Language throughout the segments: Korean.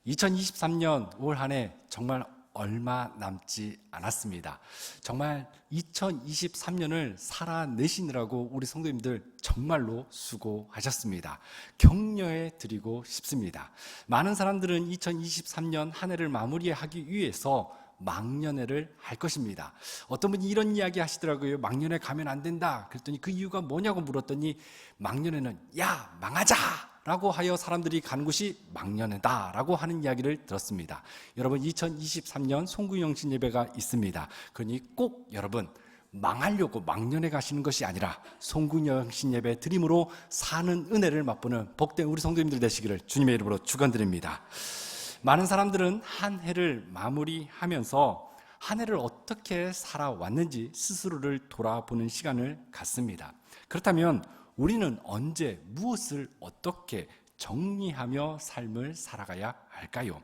2023년 올 한 해 정말 얼마 남지 않았습니다. 정말 2023년을 살아내시느라고 우리 성도님들 정말로 수고하셨습니다. 격려해 드리고 싶습니다. 많은 사람들은 2023년 한 해를 마무리하기 위해서 망년회를 할 것입니다. 어떤 분이 이런 이야기 하시더라고요. 망년회 가면 안 된다. 그랬더니 그 이유가 뭐냐고 물었더니 망년회는 야 망하자 라고 하여 사람들이 가는 곳이 망년회다 라고 하는 이야기를 들었습니다. 여러분 2023년 송구영신 예배가 있습니다. 그러니 꼭 여러분 망하려고 망년회 가시는 것이 아니라 송구영신 예배 드림으로 사는 은혜를 맛보는 복된 우리 성도님들 되시기를 주님의 이름으로 축원드립니다. 많은 사람들은 한 해를 마무리하면서 한 해를 어떻게 살아왔는지 스스로를 돌아보는 시간을 갖습니다. 그렇다면 우리는 언제 무엇을 어떻게 정리하며 삶을 살아가야 할까요?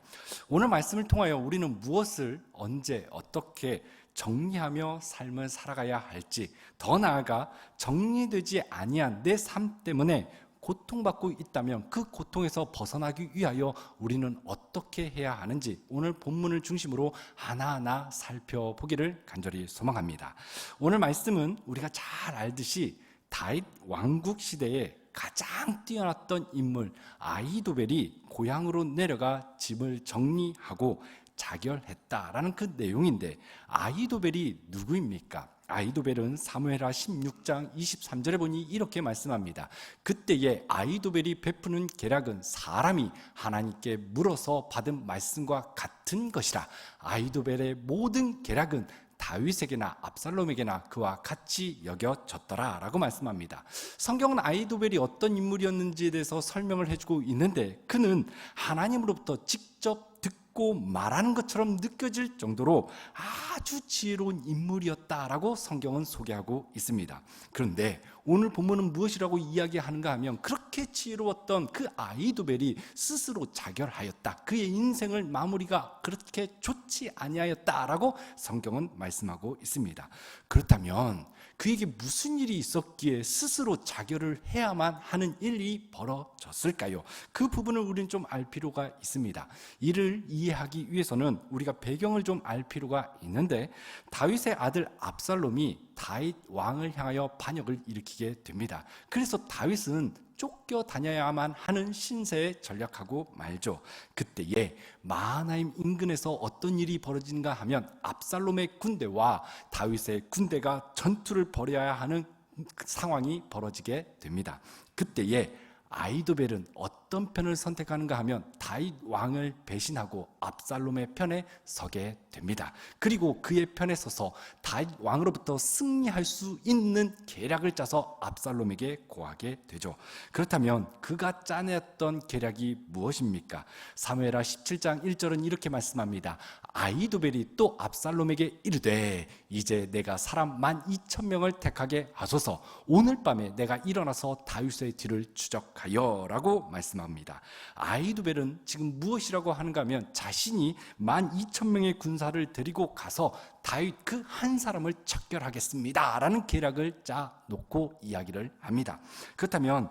오늘 말씀을 통하여 우리는 무엇을 언제 어떻게 정리하며 삶을 살아가야 할지, 더 나아가 정리되지 아니한 내 삶 때문에 고통받고 있다면 그 고통에서 벗어나기 위하여 우리는 어떻게 해야 하는지 오늘 본문을 중심으로 하나하나 살펴보기를 간절히 소망합니다. 오늘 말씀은 우리가 잘 알듯이 다윗 왕국 시대에 가장 뛰어났던 인물 아히도벨이 고향으로 내려가 집을 정리하고 자결했다라는 그 내용인데, 아히도벨이 누구입니까? 아히도벨은 사무엘하 16장 23절에 보니 이렇게 말씀합니다. 그때에 아히도벨이 베푸는 계략은 사람이 하나님께 물어서 받은 말씀과 같은 것이라. 아히도벨의 모든 계략은 다윗에게나 압살롬에게나 그와 같이 여겨졌더라 라고 말씀합니다. 성경은 아히도벨이 어떤 인물이었는지에 대해서 설명을 해주고 있는데, 그는 하나님으로부터 직접 듣고 말하는 것처럼 느껴질 정도로 아주 지혜로운 인물이었다라고 성경은 소개하고 있습니다. 그런데 오늘 본문은 무엇이라고 이야기하는가 하면, 그렇게 지혜로웠던 그 아히도벨이 스스로 자결하였다, 그의 인생을 마무리가 그렇게 좋지 아니하였다라고 성경은 말씀하고 있습니다. 그렇다면 그에게 무슨 일이 있었기에 스스로 자결을 해야만 하는 일이 벌어졌을까요? 그 부분을 우리는 좀 알 필요가 있습니다. 이를 이해하기 위해서는 우리가 배경을 좀 알 필요가 있는데, 다윗의 아들 압살롬이 다윗 왕을 향하여 반역을 일으키게 됩니다. 그래서 다윗은 쫓겨다녀야만 하는 신세에 전략하고 말죠. 그때에 마하나임 인근에서 어떤 일이 벌어진가 하면, 압살롬의 군대와 다윗의 군대가 전투를 벌여야 하는 상황이 벌어지게 됩니다. 그때에 아히도벨은 어떤 편을 선택하는가 하면 다윗 왕을 배신하고 압살롬의 편에 서게 됩니다. 그리고 그의 편에 서서 다윗 왕으로부터 승리할 수 있는 계략을 짜서 압살롬에게 고하게 되죠. 그렇다면 그가 짜냈던 계략이 무엇입니까? 사무엘하 17장 1절은 이렇게 말씀합니다. 아히도벨이 또 압살롬에게 이르되 이제 내가 사람 12,000명을 택하게 하소서. 오늘 밤에 내가 일어나서 다윗의 뒤를 추적하여 라고 말씀합니다. 아히도벨은 지금 무엇이라고 하는가 하면, 자신이 12,000명의 군사를 데리고 가서 다윗 그 한 사람을 척결하겠습니다 라는 계략을 짜놓고 이야기를 합니다. 그렇다면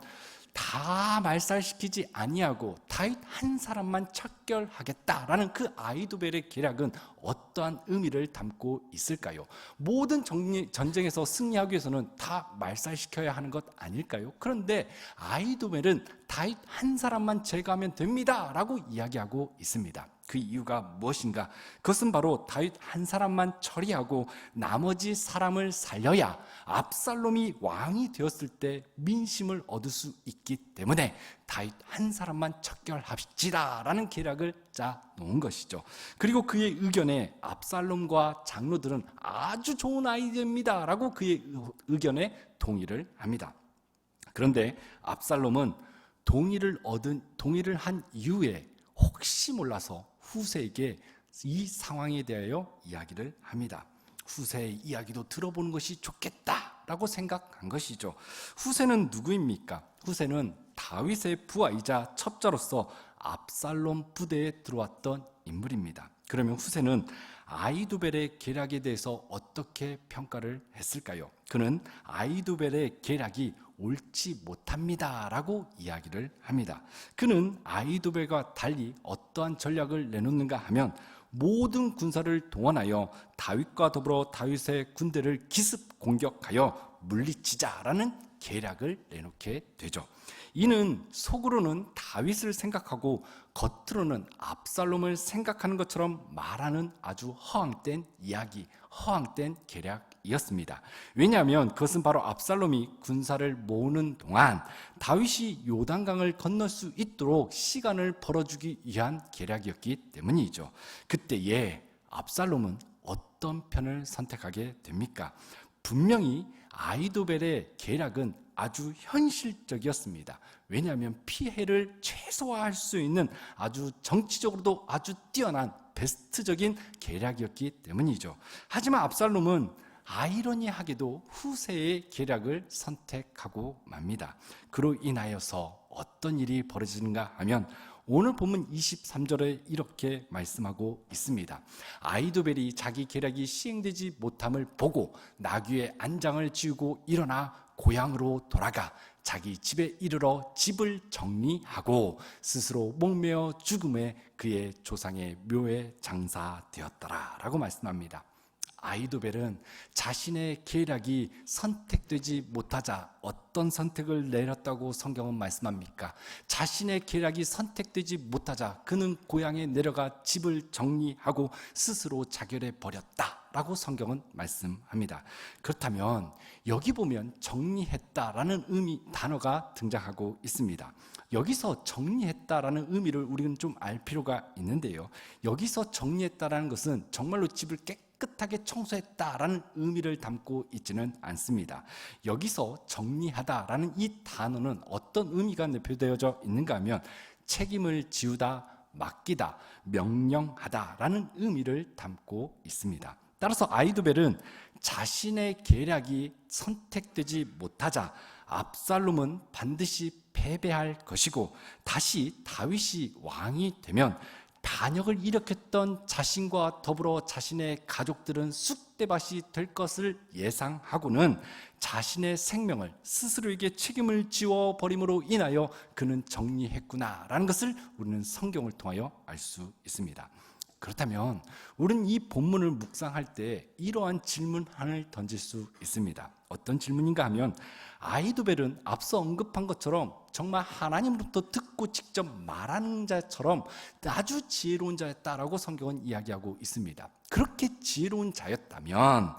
다 말살시키지 아니하고 다윗 한 사람만 척결하겠다라는 그 아히도벨의 계략은 어떠한 의미를 담고 있을까요? 모든 전쟁에서 승리하기 위해서는 다 말살시켜야 하는 것 아닐까요? 그런데 아히도벨은 다윗 한 사람만 제거하면 됩니다 라고 이야기하고 있습니다. 그 이유가 무엇인가? 그것은 바로 다윗 한 사람만 처리하고 나머지 사람을 살려야 압살롬이 왕이 되었을 때 민심을 얻을 수 있기 때문에 다윗 한 사람만 척결합시다 라는 계략을 짜놓은 것이죠. 그리고 그의 의견에 압살롬과 장로들은 아주 좋은 아이디어입니다 라고 그의 의견에 동의를 합니다. 그런데 압살롬은 동의를 한 이후에 혹시 몰라서 후세에게 이 상황에 대하여 이야기를 합니다. 후세의 이야기도 들어보는 것이 좋겠다라고 생각한 것이죠. 후세는 누구입니까? 후세는 다윗의 부하이자 첩자로서 압살롬 부대에 들어왔던 인물입니다. 그러면 후세는 아히도벨의 계략에 대해서 어떻게 평가를 했을까요? 그는 아히도벨의 계략이 옳지 못합니다 라고 이야기를 합니다. 그는 아히도벨과 달리 어떠한 전략을 내놓는가 하면 모든 군사를 동원하여 다윗과 더불어 다윗의 군대를 기습 공격하여 물리치자라는 계략을 내놓게 되죠. 이는 속으로는 다윗을 생각하고 겉으로는 압살롬을 생각하는 것처럼 말하는 아주 허황된 이야기, 허황된 계략이었습니다. 왜냐하면 그것은 바로 압살롬이 군사를 모으는 동안 다윗이 요단강을 건널 수 있도록 시간을 벌어주기 위한 계략이었기 때문이죠. 그때에 압살롬은 어떤 편을 선택하게 됩니까? 분명히 아히도벨의 계략은 아주 현실적이었습니다. 왜냐하면 피해를 최소화할 수 있는 아주 정치적으로도 아주 뛰어난 베스트적인 계략이었기 때문이죠. 하지만 압살롬은 아이러니하게도 후세의 계략을 선택하고 맙니다. 그로 인하여서 어떤 일이 벌어지는가 하면 오늘 본문 23절에 이렇게 말씀하고 있습니다. 아히도벨이 자기 계략이 시행되지 못함을 보고 나귀의 안장을 지우고 일어나 고향으로 돌아가 자기 집에 이르러 집을 정리하고 스스로 목매어 죽음에 그의 조상의 묘에 장사되었더라 라고 말씀합니다. 아히도벨은 자신의 계략이 선택되지 못하자 어떤 선택을 내렸다고 성경은 말씀합니까? 자신의 계략이 선택되지 못하자 그는 고향에 내려가 집을 정리하고 스스로 자결해 버렸다라고 성경은 말씀합니다. 그렇다면 여기 보면 정리했다라는 단어가 등장하고 있습니다. 여기서 정리했다라는 의미를 우리는 좀 알 필요가 있는데요. 여기서 정리했다라는 것은 정말로 집을 깨끗하게 청소했다라는 의미를 담고 있지는 않습니다. 여기서 정리하다라는 이 단어는 어떤 의미가 내포되어져 있는가 하면 책임을 지우다, 맡기다, 명령하다라는 의미를 담고 있습니다. 따라서 아히도벨은 자신의 계략이 선택되지 못하자 압살롬은 반드시 패배할 것이고 다시 다윗이 왕이 되면 반역을 일으켰던 자신과 더불어 자신의 가족들은 쑥대밭이 될 것을 예상하고는 자신의 생명을 스스로에게 책임을 지워버림으로 인하여 그는 정리했구나라는 것을 우리는 성경을 통하여 알 수 있습니다. 그렇다면 우리는 이 본문을 묵상할 때 이러한 질문을 던질 수 있습니다. 어떤 질문인가 하면 아히도벨은 앞서 언급한 것처럼 정말 하나님으로부터 듣고 직접 말하는 자처럼 아주 지혜로운 자였다라고 성경은 이야기하고 있습니다. 그렇게 지혜로운 자였다면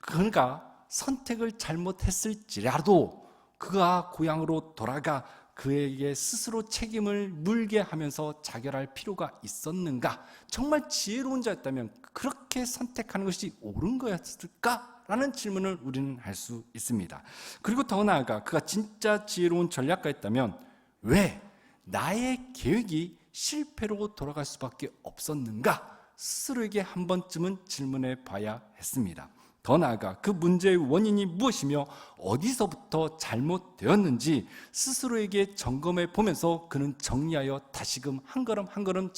그가 선택을 잘못했을지라도 그가 고향으로 돌아가 그에게 스스로 책임을 물게 하면서 자결할 필요가 있었는가? 정말 지혜로운 자였다면 그렇게 선택하는 것이 옳은 거였을까? 라는 질문을 우리는 할 수 있습니다. 그리고 더 나아가 그가 진짜 지혜로운 전략가였다면 왜 나의 계획이 실패로 돌아갈 수밖에 없었는가? 스스로에게 한 번쯤은 질문해 봐야 했습니다. 더 나아가 그 문제의 원인이 무엇이며 어디서부터 잘못되었는지 스스로에게 점검해 보면서 그는 정리하여 다시금 한 걸음 한 걸음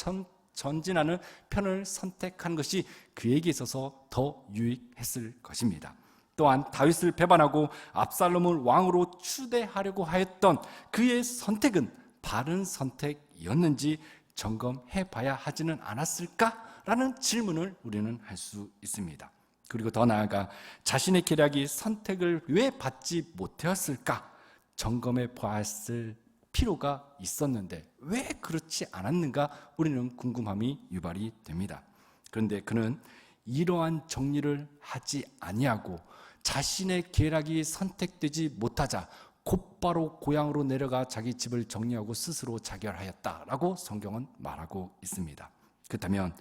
전진하는 편을 선택한 것이 그에게 있어서 더 유익했을 것입니다. 또한 다윗을 배반하고 압살롬을 왕으로 추대하려고 하였던 그의 선택은 바른 선택이었는지 점검해 봐야 하지는 않았을까라는 질문을 우리는 할 수 있습니다. 그리고 더 나아가 자신의 계략이 선택을 왜 받지 못하였을까 점검해 보았을 필요가 있었는데 왜 그렇지 않았는가 우리는 궁금함이 유발이 됩니다. 그런데 그는 이러한 정리를 하지 아니하고 자신의 계략이 선택되지 못하자 곧바로 고향으로 내려가 자기 집을 정리하고 스스로 자결하였다라고 성경은 말하고 있습니다. 그렇다면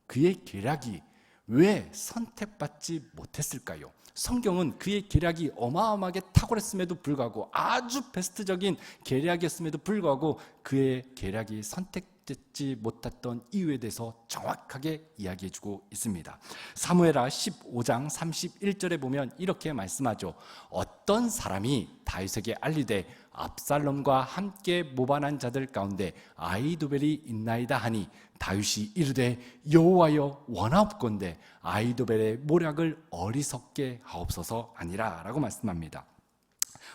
그의 계략이 왜 선택받지 못했을까요? 성경은 그의 계략이 어마어마하게 탁월했음에도 불구하고 아주 베스트적인 계략이었음에도 불구하고 그의 계략이 선택 선택되지 못했던 이유에 대해서 정확하게 이야기해주고 있습니다. 사무엘하 15장 31절에 보면 이렇게 말씀하죠. 어떤 사람이 다윗에게 알리되 압살롬과 함께 모반한 자들 가운데 아히도벨이 있나이다 하니 다윗이 이르되 여호와여 원하옵건대 아히도벨의 모략을 어리석게 하옵소서 아니라 라고 말씀합니다.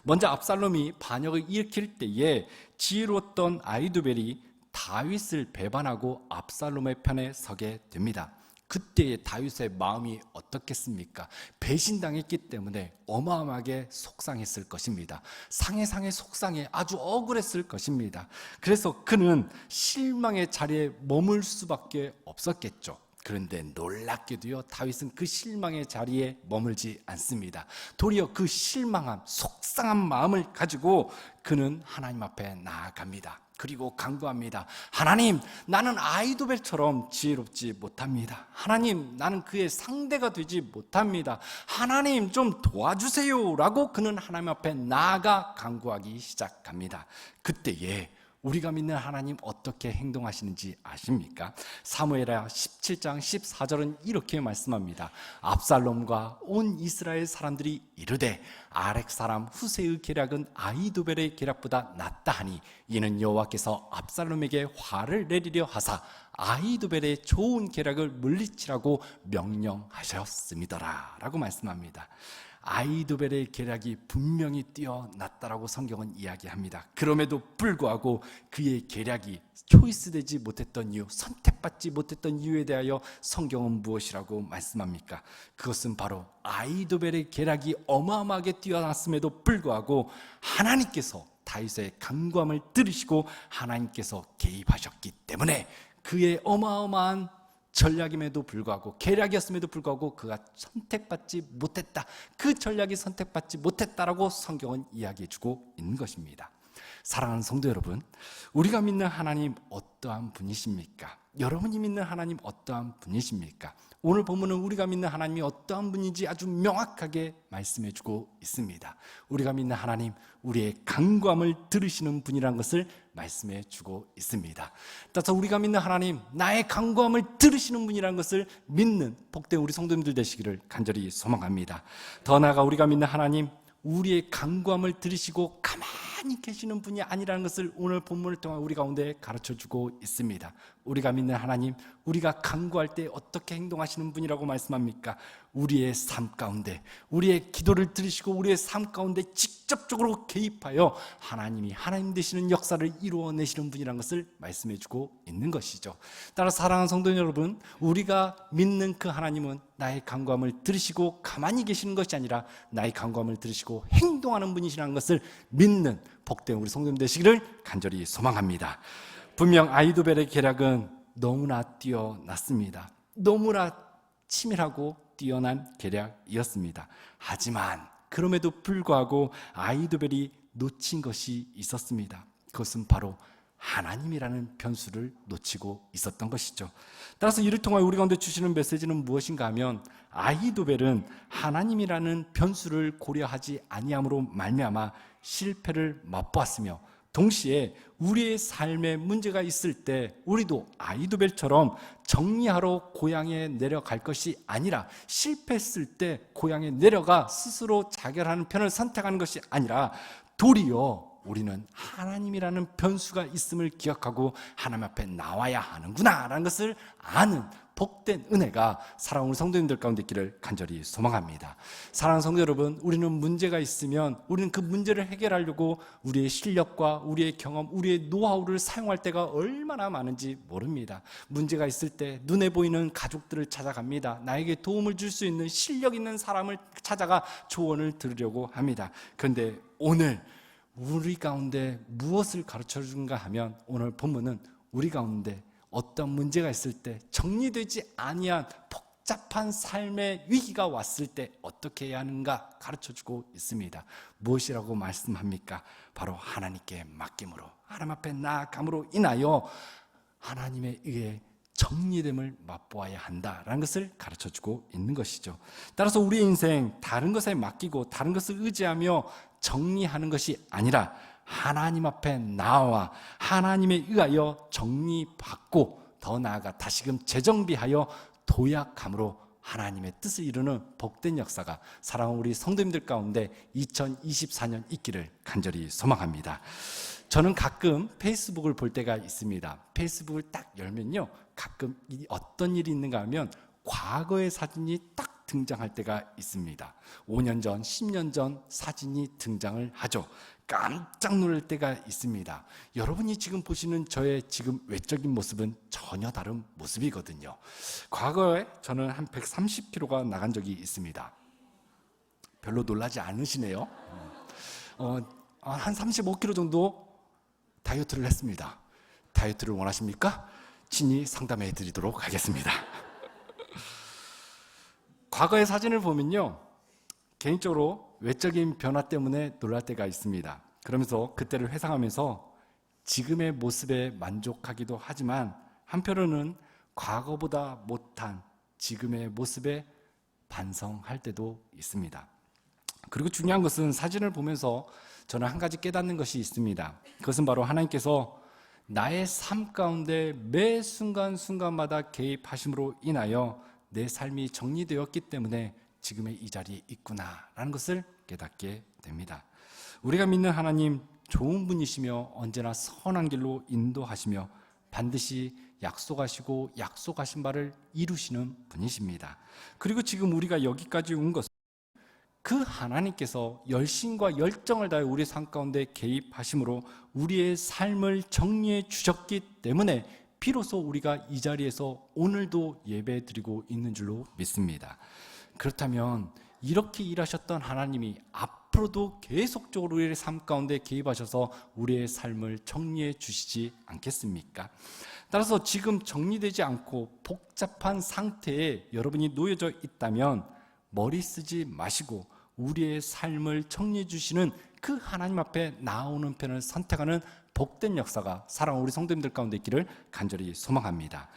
먼저 압살롬이 반역을 일으킬 때에 지혜로웠던 아히도벨이 다윗을 배반하고 압살롬의 편에 서게 됩니다. 그때의 다윗의 마음이 어떻겠습니까? 배신당했기 때문에 어마어마하게 속상했을 것입니다. 상해 속상해 아주 억울했을 것입니다. 그래서 그는 실망의 자리에 머물 수밖에 없었겠죠. 그런데 놀랍게도요, 다윗은 그 실망의 자리에 머물지 않습니다. 도리어 그 실망함, 속상한 마음을 가지고 그는 하나님 앞에 나아갑니다. 그리고 간구합니다. 하나님, 나는 아히도벨처럼 지혜롭지 못합니다. 하나님, 나는 그의 상대가 되지 못합니다. 하나님, 좀 도와주세요 라고 그는 하나님 앞에 나아가 간구하기 시작합니다. 그때에 우리가 믿는 하나님 어떻게 행동하시는지 아십니까? 사무엘하 17장 14절은 이렇게 말씀합니다. 압살롬과 온 이스라엘 사람들이 이르되 아렉 사람 후세의 계략은 아히도벨의 계략보다 낫다 하니 이는 여호와께서 압살롬에게 화를 내리려 하사 아히도벨의 좋은 계략을 물리치라고 명령하셨음이더라 라고 말씀합니다. 아히도벨의 계략이 분명히 뛰어났다라고 성경은 이야기합니다. 그럼에도 불구하고 그의 계략이 초이스되지 못했던 이유, 선택받지 못했던 이유에 대하여 성경은 무엇이라고 말씀합니까? 그것은 바로 아히도벨의 계략이 어마어마하게 뛰어났음에도 불구하고 하나님께서 다윗의 간구함을 들으시고 하나님께서 개입하셨기 때문에 그의 어마어마한 전략임에도 불구하고, 계략이었음에도 불구하고 그가 선택받지 못했다, 그 전략이 선택받지 못했다라고 성경은 이야기해주고 있는 것입니다. 사랑하는 성도 여러분, 우리가 믿는 하나님 어떠한 분이십니까? 여러분이 믿는 하나님 어떠한 분이십니까? 오늘 본문은 우리가 믿는 하나님이 어떠한 분인지 아주 명확하게 말씀해주고 있습니다. 우리가 믿는 하나님, 우리의 간구함을 들으시는 분이라는 것을 말씀해주고 있습니다. 따라서 우리가 믿는 하나님, 나의 간구함을 들으시는 분이라는 것을 믿는 복된 우리 성도님들 되시기를 간절히 소망합니다. 더 나아가 우리가 믿는 하나님, 우리의 간구함을 들으시고 가만히 계시는 분이 아니라는 것을 오늘 본문을 통해 우리 가운데 가르쳐주고 있습니다. 우리가 믿는 하나님, 우리가 간구할 때 어떻게 행동하시는 분이라고 말씀합니까? 우리의 삶 가운데, 우리의 기도를 들으시고 우리의 삶 가운데 직접적으로 개입하여 하나님이 하나님 되시는 역사를 이루어내시는 분이라는 것을 말씀해주고 있는 것이죠. 따라 사랑하는 성도 여러분, 우리가 믿는 그 하나님은 나의 간구함을 들으시고 가만히 계시는 것이 아니라 나의 간구함을 들으시고 행동하는 분이시라는 것을 믿는 복된 우리 성도님 되시기를 간절히 소망합니다. 분명 아히도벨의 계략은 너무나 뛰어났습니다. 너무나 치밀하고 뛰어난 계략이었습니다. 하지만 그럼에도 불구하고 아히도벨이 놓친 것이 있었습니다. 그것은 바로 하나님이라는 변수를 놓치고 있었던 것이죠. 따라서 이를 통해 우리 가운데 주시는 메시지는 무엇인가 하면, 아히도벨은 하나님이라는 변수를 고려하지 아니함으로 말미암아 실패를 맛보았으며, 동시에 우리의 삶에 문제가 있을 때 우리도 아히도벨처럼 정리하러 고향에 내려갈 것이 아니라, 실패했을 때 고향에 내려가 스스로 자결하는 편을 선택하는 것이 아니라 도리어 우리는 하나님이라는 변수가 있음을 기억하고 하나님 앞에 나와야 하는구나 라는 것을 아는 복된 은혜가 사랑하는 성도님들 가운데 있기를 간절히 소망합니다. 사랑하는 성도 여러분, 우리는 문제가 있으면 우리는 그 문제를 해결하려고 우리의 실력과 우리의 경험, 우리의 노하우를 사용할 때가 얼마나 많은지 모릅니다. 문제가 있을 때 눈에 보이는 가족들을 찾아갑니다. 나에게 도움을 줄 수 있는 실력 있는 사람을 찾아가 조언을 들으려고 합니다. 그런데 오늘 우리 가운데 무엇을 가르쳐 준가 하면, 오늘 본문은 우리 가운데 어떤 문제가 있을 때, 정리되지 아니한 복잡한 삶의 위기가 왔을 때 어떻게 해야 하는가 가르쳐주고 있습니다. 무엇이라고 말씀합니까? 바로 하나님께 맡김으로, 하나님 앞에 나아감으로 인하여 하나님에 의해 정리됨을 맛보아야 한다라는 것을 가르쳐주고 있는 것이죠. 따라서 우리의 인생, 다른 것에 맡기고 다른 것을 의지하며 정리하는 것이 아니라 하나님 앞에 나와 하나님에 의하여 정리받고 더 나아가 다시금 재정비하여 도약함으로 하나님의 뜻을 이루는 복된 역사가 사랑하는 우리 성도님들 가운데 2024년 있기를 간절히 소망합니다. 저는 가끔 페이스북을 볼 때가 있습니다. 페이스북을 딱 열면요, 가끔 어떤 일이 있는가 하면 과거의 사진이 딱 등장할 때가 있습니다. 5년 전, 10년 전 사진이 등장을 하죠. 깜짝 놀랄 때가 있습니다. 여러분이 지금 보시는 저의 지금 외적인 모습은 전혀 다른 모습이거든요. 과거에 저는 한 130kg가 나간 적이 있습니다. 별로 놀라지 않으시네요. 한 35kg 정도 다이어트를 했습니다. 다이어트를 원하십니까? 친히 상담해 드리도록 하겠습니다. 과거의 사진을 보면요, 개인적으로 외적인 변화 때문에 놀랄 때가 있습니다. 그러면서 그때를 회상하면서 지금의 모습에 만족하기도 하지만 한편으로는 과거보다 못한 지금의 모습에 반성할 때도 있습니다. 그리고 중요한 것은 사진을 보면서 저는 한 가지 깨닫는 것이 있습니다. 그것은 바로 하나님께서 나의 삶 가운데 매 순간순간마다 개입하심으로 인하여 내 삶이 정리되었기 때문에 지금의 이 자리에 있구나라는 것을 깨닫게 됩니다. 우리가 믿는 하나님 좋은 분이시며 언제나 선한 길로 인도하시며 반드시 약속하시고 약속하신 바를 이루시는 분이십니다. 그리고 지금 우리가 여기까지 온 것은 그 하나님께서 열심과 열정을 다해 우리의 삶 가운데 개입하심으로 우리의 삶을 정리해 주셨기 때문에 비로소 우리가 이 자리에서 오늘도 예배 드리고 있는 줄로 믿습니다. 그렇다면 이렇게 일하셨던 하나님이 앞으로도 계속적으로 우리의 삶 가운데 개입하셔서 우리의 삶을 정리해 주시지 않겠습니까? 따라서 지금 정리되지 않고 복잡한 상태에 여러분이 놓여져 있다면 머리 쓰지 마시고 우리의 삶을 정리해 주시는 그 하나님 앞에 나오는 편을 선택하는 복된 역사가 사랑하는 우리 성도님들 가운데 있기를 간절히 소망합니다.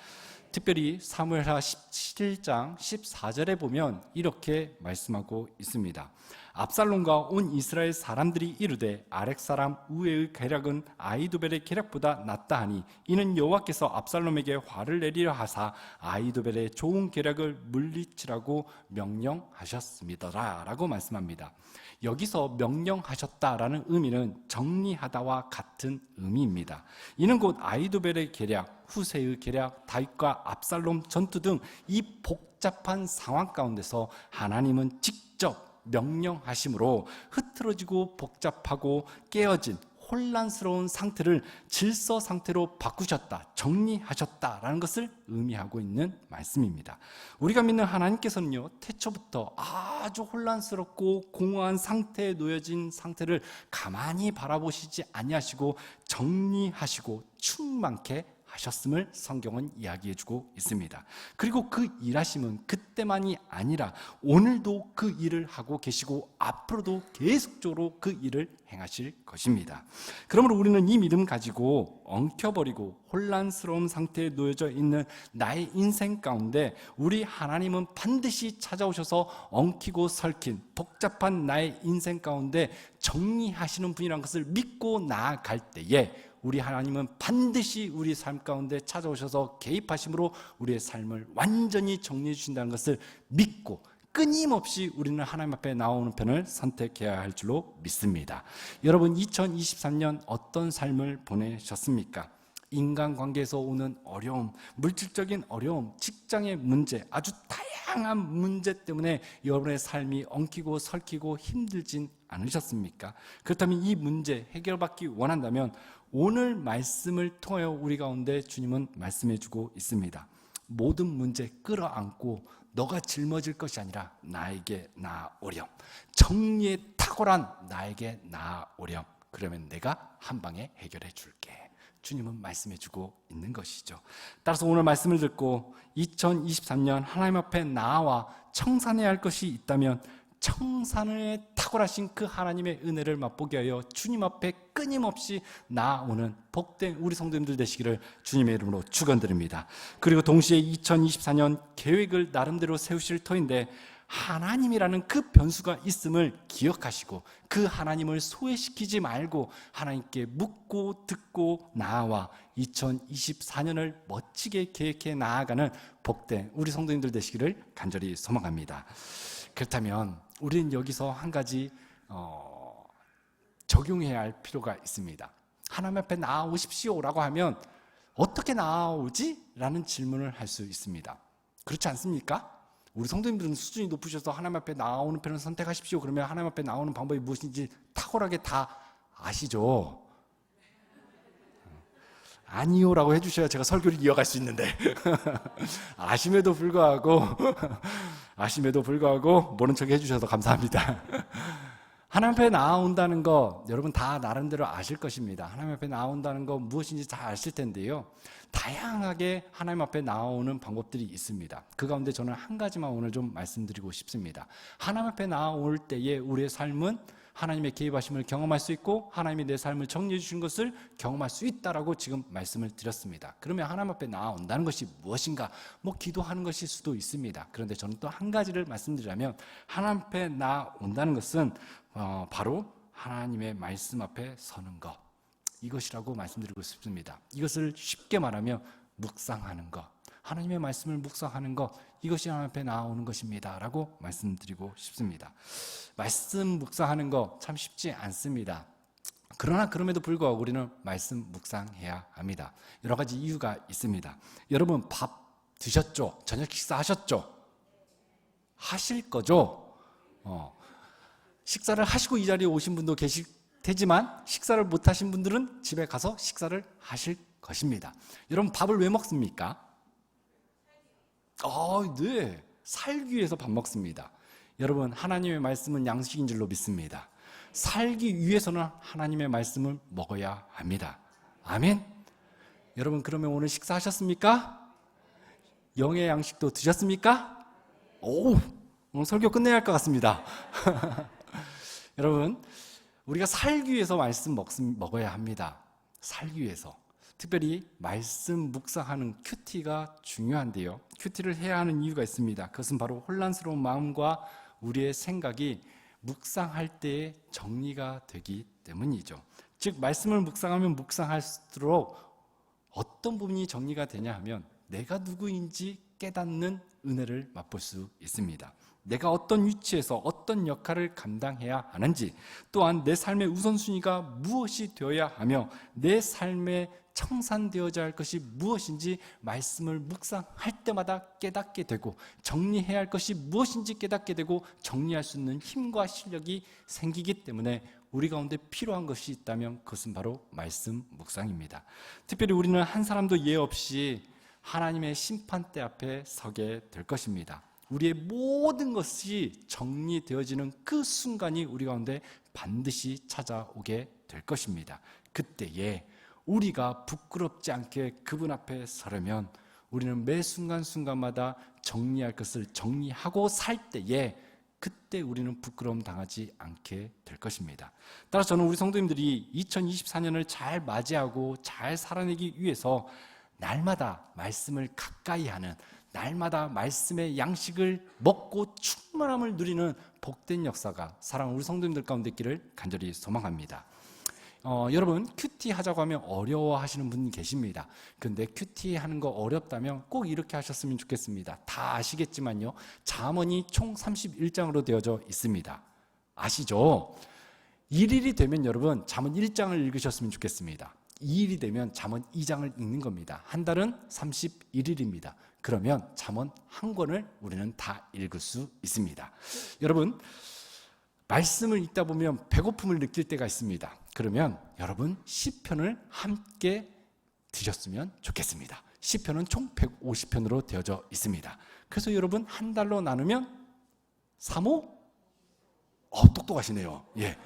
특별히 사무엘하 17장 14절에 보면 이렇게 말씀하고 있습니다. 압살롬과 온 이스라엘 사람들이 이르되 아렉 사람 우에의 계략은 아히도벨의 계략보다 낫다 하니 이는 여호와께서 압살롬에게 화를 내리려 하사 아히도벨의 좋은 계략을 물리치라고 명령하셨습니다 라고 말씀합니다. 여기서 명령하셨다라는 의미는 정리하다와 같은 의미입니다. 이는 곧 아히도벨의 계략, 후세의 계략, 다윗과 압살롬 전투 등 이 복잡한 상황 가운데서 하나님은 직접 명령하심으로 흐트러지고 복잡하고 깨어진 혼란스러운 상태를 질서 상태로 바꾸셨다, 정리하셨다라는 것을 의미하고 있는 말씀입니다. 우리가 믿는 하나님께서는요, 태초부터 아주 혼란스럽고 공허한 상태에 놓여진 상태를 가만히 바라보시지 아니하시고 정리하시고 충만케 하셨음을 성경은 이야기해주고 있습니다. 그리고 그 일하심은 그때만이 아니라 오늘도 그 일을 하고 계시고 앞으로도 계속적으로 그 일을 행하실 것입니다. 그러므로 우리는 이 믿음 가지고 엉켜버리고 혼란스러운 상태에 놓여져 있는 나의 인생 가운데 우리 하나님은 반드시 찾아오셔서 엉키고 설킨 복잡한 나의 인생 가운데 정리하시는 분이라는 것을 믿고 나아갈 때에 우리 하나님은 반드시 우리 삶 가운데 찾아오셔서 개입하심으로 우리의 삶을 완전히 정리해 주신다는 것을 믿고 끊임없이 우리는 하나님 앞에 나오는 편을 선택해야 할 줄로 믿습니다. 여러분 2023년 어떤 삶을 보내셨습니까? 인간관계에서 오는 어려움, 물질적인 어려움, 직장의 문제, 아주 다양한 문제 때문에 여러분의 삶이 엉키고 설키고 힘들진 않으셨습니까? 그렇다면 이 문제 해결받기 원한다면 오늘 말씀을 통하여 우리 가운데 주님은 말씀해 주고 있습니다. 모든 문제 끌어안고 너가 짊어질 것이 아니라 나에게 나아오렴. 정리에 탁월한 나에게 나아오렴. 그러면 내가 한 방에 해결해 줄게. 주님은 말씀해 주고 있는 것이죠. 따라서 오늘 말씀을 듣고 2023년 하나님 앞에 나와 청산해야 할 것이 있다면 청산에 탁월하신 그 하나님의 은혜를 맛보게 하여 주님 앞에 끊임없이 나아오는 복된 우리 성도님들 되시기를 주님의 이름으로 축원드립니다. 그리고 동시에 2024년 계획을 나름대로 세우실 터인데 하나님이라는 그 변수가 있음을 기억하시고 그 하나님을 소외시키지 말고 하나님께 묻고 듣고 나아와 2024년을 멋지게 계획해 나아가는 복된 우리 성도님들 되시기를 간절히 소망합니다. 그렇다면 우리는 여기서 한 가지 적용해야 할 필요가 있습니다. 하나님 앞에 나아오십시오라고 하면 어떻게 나아오지? 라는 질문을 할 수 있습니다. 그렇지 않습니까? 우리 성도님들은 수준이 높으셔서 하나님 앞에 나오는 편을 선택하십시오. 그러면 하나님 앞에 나오는 방법이 무엇인지 탁월하게 다 아시죠? 아니요라고 해주셔야 제가 설교를 이어갈 수 있는데 아심에도 불구하고 모른 척 해주셔서 감사합니다. 하나님 앞에 나아온다는 거 여러분 다 나름대로 아실 것입니다. 하나님 앞에 나아온다는 거 무엇인지 다 아실 텐데요, 다양하게 하나님 앞에 나아오는 방법들이 있습니다. 그 가운데 저는 한 가지만 오늘 좀 말씀드리고 싶습니다. 하나님 앞에 나아올 때에 우리의 삶은 하나님의 개입하심을 경험할 수 있고 하나님이 내 삶을 정리해 주신 것을 경험할 수 있다라고 지금 말씀을 드렸습니다. 그러면 하나님 앞에 나아온다는 것이 무엇인가? 기도하는 것일 수도 있습니다. 그런데 저는 또 한 가지를 말씀드리자면 하나님 앞에 나아온다는 것은 바로 하나님의 말씀 앞에 서는 것, 이것이라고 말씀드리고 싶습니다. 이것을 쉽게 말하면 묵상하는 것, 하나님의 말씀을 묵상하는 것, 이것이 하나님 앞에 나아오는 것입니다 라고 말씀드리고 싶습니다. 말씀 묵상하는 거 참 쉽지 않습니다. 그러나 그럼에도 불구하고 우리는 말씀 묵상해야 합니다. 여러 가지 이유가 있습니다. 여러분 밥 드셨죠? 저녁 식사하셨죠? 하실 거죠? 식사를 하시고 이 자리에 오신 분도 계실 테지만 식사를 못 하신 분들은 집에 가서 식사를 하실 것입니다. 여러분 밥을 왜 먹습니까? 네, 살기 위해서 밥 먹습니다. 여러분 하나님의 말씀은 양식인 줄로 믿습니다. 살기 위해서는 하나님의 말씀을 먹어야 합니다. 아멘. 여러분 그러면 오늘 식사하셨습니까? 영의 양식도 드셨습니까? 오늘 설교 끝내야 할 것 같습니다. 여러분 우리가 살기 위해서 말씀 먹어야 합니다. 살기 위해서. 특별히 말씀 묵상하는 큐티가 중요한데요, 큐티를 해야 하는 이유가 있습니다. 그것은 바로 혼란스러운 마음과 우리의 생각이 묵상할 때에 정리가 되기 때문이죠. 즉 말씀을 묵상하면 묵상할수록 어떤 부분이 정리가 되냐 하면 내가 누구인지 깨닫는 은혜를 맛볼 수 있습니다. 내가 어떤 위치에서 어떤 역할을 감당해야 하는지, 또한 내 삶의 우선순위가 무엇이 되어야 하며 내 삶에 청산되어져야 할 것이 무엇인지 말씀을 묵상할 때마다 깨닫게 되고, 정리해야 할 것이 무엇인지 깨닫게 되고 정리할 수 있는 힘과 실력이 생기기 때문에 우리 가운데 필요한 것이 있다면 그것은 바로 말씀 묵상입니다. 특별히 우리는 한 사람도 예 없이 하나님의 심판대 앞에 서게 될 것입니다. 우리의 모든 것이 정리되어지는 그 순간이 우리 가운데 반드시 찾아오게 될 것입니다. 그때에 우리가 부끄럽지 않게 그분 앞에 서려면 우리는 매 순간순간마다 정리할 것을 정리하고 살 때에 그때 우리는 부끄러움 당하지 않게 될 것입니다. 따라서 저는 우리 성도님들이 2024년을 잘 맞이하고 잘 살아내기 위해서 날마다 말씀을 가까이 하는, 날마다 말씀의 양식을 먹고 충만함을 누리는 복된 역사가 사랑하는 우리 성도님들 가운데 있기를 간절히 소망합니다. 여러분 큐티 하자고 하면 어려워하시는 분 계십니다. 근데 큐티 하는 거 어렵다면 꼭 이렇게 하셨으면 좋겠습니다. 다 아시겠지만요, 잠언이 총 31장으로 되어져 있습니다. 아시죠? 1일이 되면 여러분 잠언 1장을 읽으셨으면 좋겠습니다. 2일이 되면 잠언 2장을 읽는 겁니다. 한 달은 31일입니다. 그러면 잠언 한 권을 우리는 다 읽을 수 있습니다. 여러분 말씀을 읽다 보면 배고픔을 느낄 때가 있습니다. 그러면 여러분 시편을 함께 드셨으면 좋겠습니다. 시편은 총 150편으로 되어져 있습니다. 그래서 여러분 한 달로 나누면 3호? 똑똑하시네요. 예.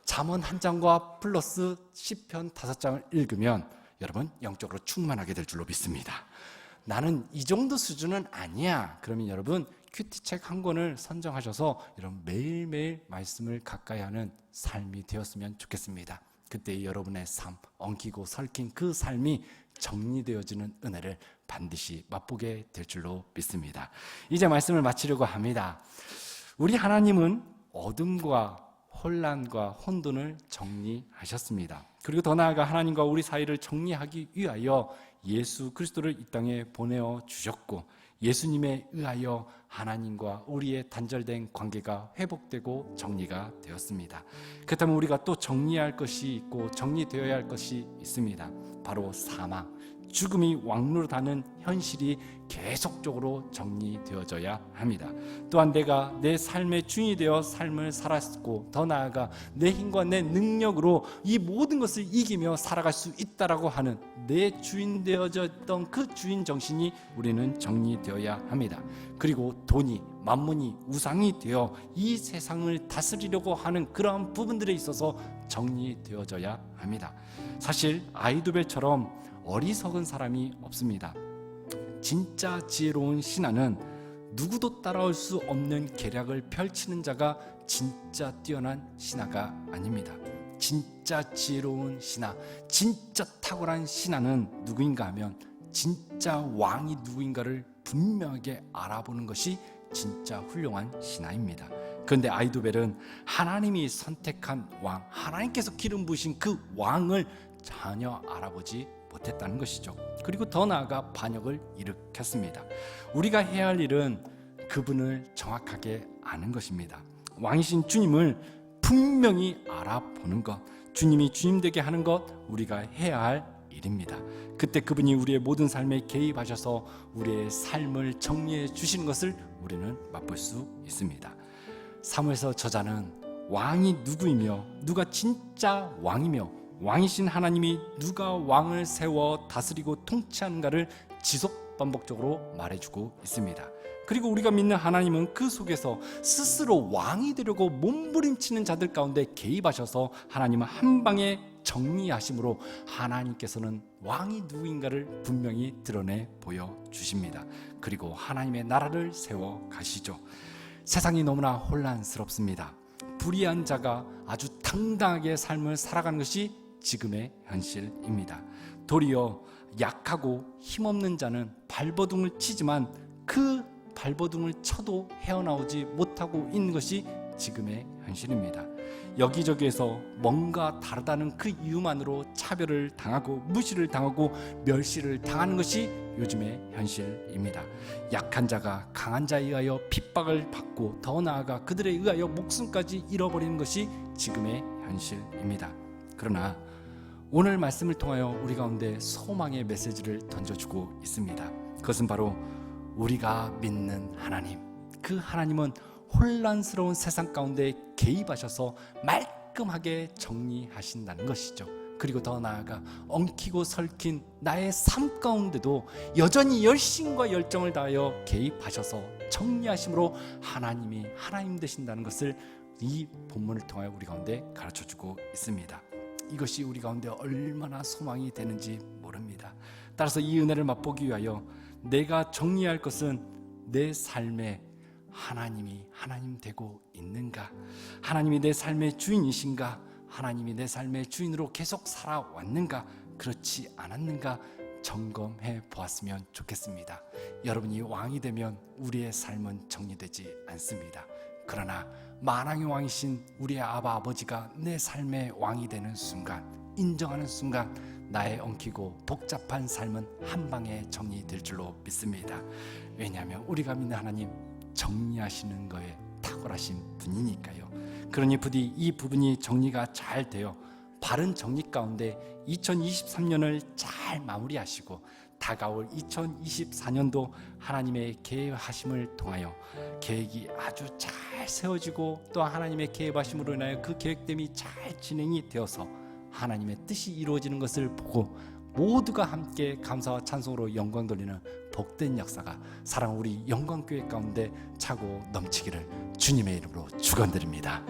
잠언 한 장과 플러스 시편 5장을 읽으면 여러분 영적으로 충만하게 될 줄로 믿습니다. 나는 이 정도 수준은 아니야. 그러면 여러분 큐티책 한 권을 선정하셔서 여러분 매일매일 말씀을 가까이 하는 삶이 되었으면 좋겠습니다. 그때 여러분의 삶, 엉키고 설킨 그 삶이 정리되어지는 은혜를 반드시 맛보게 될 줄로 믿습니다. 이제 말씀을 마치려고 합니다. 우리 하나님은 어둠과 혼란과 혼돈을 정리하셨습니다. 그리고 더 나아가 하나님과 우리 사이를 정리하기 위하여 예수 그리스도를 이 땅에 보내어 주셨고, 예수님에 의하여 하나님과 우리의 단절된 관계가 회복되고 정리가 되었습니다. 그렇다면 우리가 또 정리해야 할 것이 있고 정리되어야 할 것이 있습니다. 바로 사망, 죽음이 왕노릇하는 현실이 계속적으로 정리되어져야 합니다. 또한 내가 내 삶의 주인이 되어 삶을 살았고, 더 나아가 내 힘과 내 능력으로 이 모든 것을 이기며 살아갈 수 있다라고 하는 내 주인 되어졌던 그 주인 정신이 우리는 정리되어야 합니다. 그리고 돈이, 만문이, 우상이 되어 이 세상을 다스리려고 하는 그러한 부분들에 있어서 정리되어져야 합니다. 사실 아히도벨처럼 어리석은 사람이 없습니다. 진짜 지혜로운 신하는 누구도 따라올 수 없는 계략을 펼치는 자가 진짜 뛰어난 신하가 아닙니다. 진짜 지혜로운 신하, 진짜 탁월한 신하는 누구인가 하면 진짜 왕이 누구인가를 분명하게 알아보는 것이 진짜 훌륭한 신하입니다. 그런데 아히도벨은 하나님이 선택한 왕, 하나님께서 기름 부으신 그 왕을 전혀 알아보지 못했다는 것이죠. 그리고 더 나아가 반역을 일으켰습니다. 우리가 해야 할 일은 그분을 정확하게 아는 것입니다. 왕이신 주님을 분명히 알아보는 것, 주님이 주님 되게 하는 것, 우리가 해야 할 일입니다. 그때 그분이 우리의 모든 삶에 개입하셔서 우리의 삶을 정리해 주시는 것을 우리는 맛볼 수 있습니다. 사무엘서 저자는 왕이 누구이며 누가 진짜 왕이며 왕이신 하나님이 누가 왕을 세워 다스리고 통치하는가를 지속 반복적으로 말해주고 있습니다. 그리고 우리가 믿는 하나님은 그 속에서 스스로 왕이 되려고 몸부림치는 자들 가운데 개입하셔서 하나님은 한 방에 정리하심으로 하나님께서는 왕이 누구인가를 분명히 드러내 보여주십니다. 그리고 하나님의 나라를 세워 가시죠. 세상이 너무나 혼란스럽습니다. 불의한 자가 아주 당당하게 삶을 살아가는 것이 지금의 현실입니다. 도리어 약하고 힘없는 자는 발버둥을 치지만 그 발버둥을 쳐도 헤어나오지 못하고 있는 것이 지금의 현실입니다. 여기저기에서 뭔가 다르다는 그 이유만으로 차별을 당하고 무시를 당하고 멸시를 당하는 것이 요즘의 현실입니다. 약한 자가 강한 자에 의하여 핍박을 받고 더 나아가 그들에 의하여 목숨까지 잃어버리는 것이 지금의 현실입니다. 그러나 오늘 말씀을 통하여 우리 가운데 소망의 메시지를 던져주고 있습니다. 그것은 바로 우리가 믿는 하나님, 그 하나님은 혼란스러운 세상 가운데 개입하셔서 말끔하게 정리하신다는 것이죠. 그리고 더 나아가 엉키고 설킨 나의 삶 가운데도 여전히 열심과 열정을 다하여 개입하셔서 정리하심으로 하나님이 하나님 되신다는 것을 이 본문을 통하여 우리 가운데 가르쳐주고 있습니다. 이것이 우리 가운데 얼마나 소망이 되는지 모릅니다. 따라서 이 은혜를 맛보기 위하여 내가 정리할 것은 내 삶에 하나님이 하나님 되고 있는가? 하나님이 내 삶의 주인이신가? 하나님이 내 삶의 주인으로 계속 살아왔는가? 그렇지 않았는가? 점검해 보았으면 좋겠습니다. 여러분이 왕이 되면 우리의 삶은 정리되지 않습니다. 그러나 만왕의 왕이신 우리의 아버지가 내 삶의 왕이 되는 순간, 인정하는 순간 나의 엉키고 복잡한 삶은 한 방에 정리될 줄로 믿습니다. 왜냐하면 우리가 믿는 하나님 정리하시는 거에 탁월하신 분이니까요. 그러니 부디 이 부분이 정리가 잘 되어 바른 정리 가운데 2023년을 잘 마무리하시고 다가올 2024년도 하나님의 계획하심을 통하여 계획이 아주 잘 세워지고 또 하나님의 계획하심으로 인하여 그 계획됨이 잘 진행이 되어서 하나님의 뜻이 이루어지는 것을 보고 모두가 함께 감사와 찬송으로 영광 돌리는 복된 역사가 사랑 우리 영광교회 가운데 차고 넘치기를 주님의 이름으로 축원드립니다.